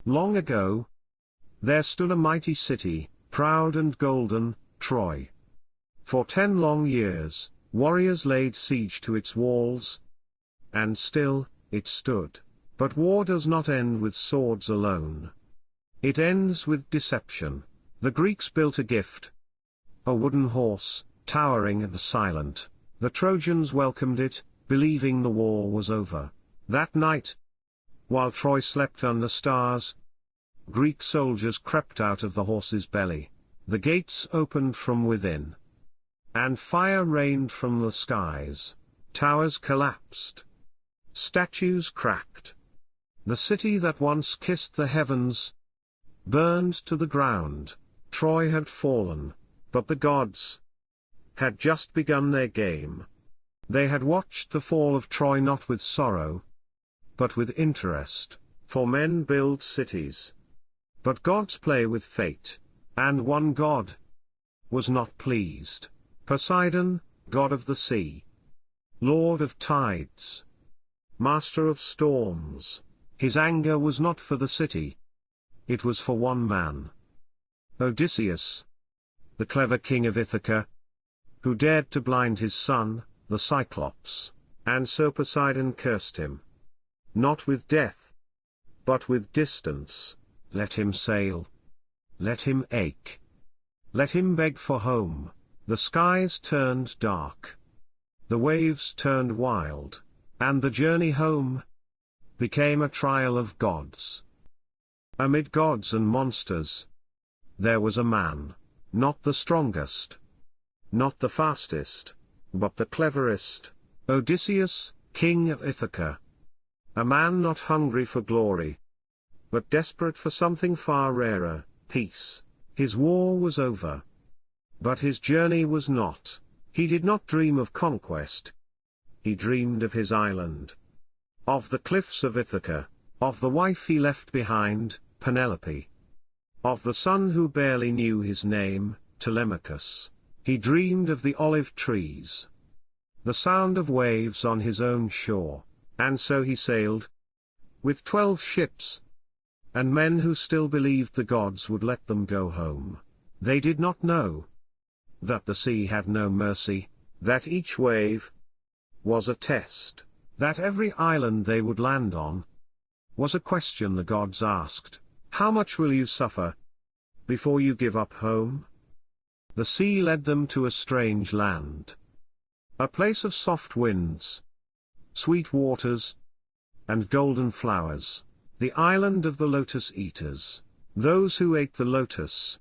Long ago, there stood a mighty city, proud and golden, Troy. For 10 long years, warriors laid siege to its walls. And still, it stood. But war does not end with swords alone. It ends with deception. The Greeks built a gift. A wooden horse, towering and silent. The Trojans welcomed it, believing the war was over. That night, while Troy slept under stars, Greek soldiers crept out of the horse's belly. The gates opened from within. And fire rained from the skies. Towers collapsed. Statues cracked. The city that once kissed the heavens burned to the ground. Troy had fallen, but the gods had just begun their game. They had watched the fall of Troy not with sorrow, but with interest, for men build cities. But gods play with fate, and one god was not pleased. Poseidon, god of the sea, lord of tides, master of storms. His anger was not for the city. It was for one man. Odysseus, the clever king of Ithaca, who dared to blind his son, the Cyclops, and so Poseidon cursed him. Not with death, but with distance. Let him sail. Let him ache. Let him beg for home. The skies turned dark. The waves turned wild, and the journey home became a trial of gods. Amid gods and monsters, there was a man, not the strongest, not the fastest, but the cleverest, Odysseus, king of Ithaca. A man not hungry for glory, but desperate for something far rarer, peace. His war was over. But his journey was not. He did not dream of conquest. He dreamed of his island. Of the cliffs of Ithaca, of the wife he left behind, Penelope. Of the son who barely knew his name, Telemachus. He dreamed of the olive trees. The sound of waves on his own shore, and so he sailed. With 12 ships. And men who still believed the gods would let them go home. They did not know that the sea had no mercy, that each wave was a test, that every island they would land on was a question the gods asked. How much will you suffer before you give up home? The sea led them to a strange land. A place of soft winds, sweet waters, and golden flowers. The island of the lotus eaters. Those who ate the lotus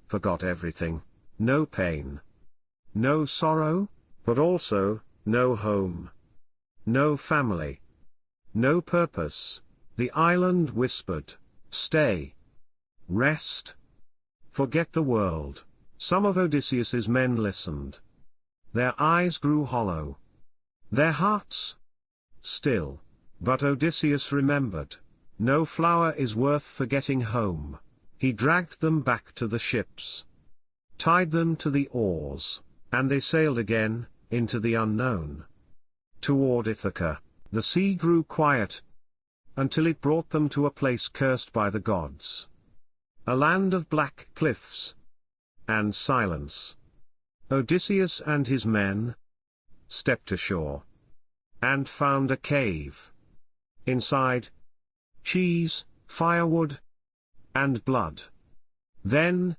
forgot everything. No pain, no sorrow, but also no home, no family, no purpose. The island whispered, stay, rest, forget the world. Some of Odysseus's men listened. Their eyes grew hollow, their hearts still. But Odysseus remembered. No flower is worth forgetting home. He dragged them back to the ships, tied them to the oars, and they sailed again, into the unknown. Toward Ithaca, the sea grew quiet, until it brought them to a place cursed by the gods. A land of black cliffs and silence. Odysseus and his men stepped ashore, and found a cave. Inside, cheese, firewood, and blood. Then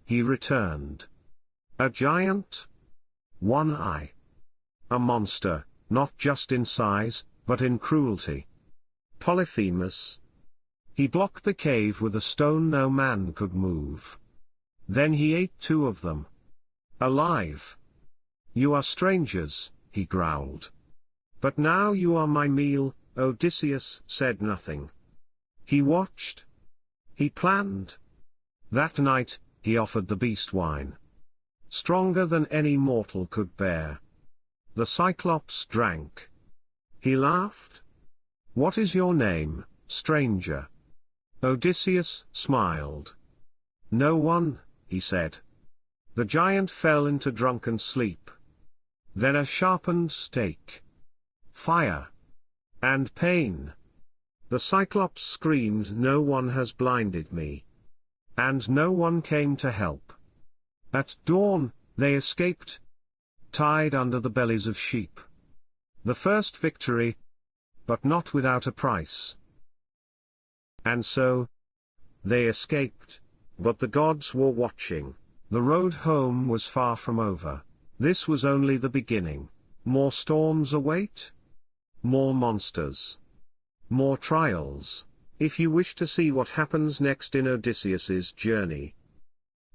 he returned. A giant, one eye. A monster, not just in size, but in cruelty. Polyphemus. He blocked the cave with a stone no man could move. Then he ate 2 of them. Alive. You are strangers, he growled. But now you are my meal. Odysseus said nothing. He watched. He planned. That night, he offered the beast wine. Stronger than any mortal could bear. The Cyclops drank. He laughed. What is your name, stranger? Odysseus smiled. No one, he said. The giant fell into drunken sleep. Then a sharpened stake. Fire. And pain. The Cyclops screamed, "No one has blinded me." And no one came to help. At dawn, they escaped, tied under the bellies of sheep. The first victory, but not without a price. And so, they escaped, but the gods were watching. The road home was far from over. This was only the beginning. More storms await. More monsters. More trials. If you wish to see what happens next in Odysseus's journey,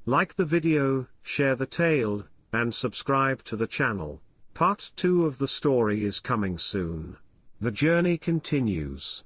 like the video, share the tale, and subscribe to the channel. Part 2 of the story is coming soon. The journey continues.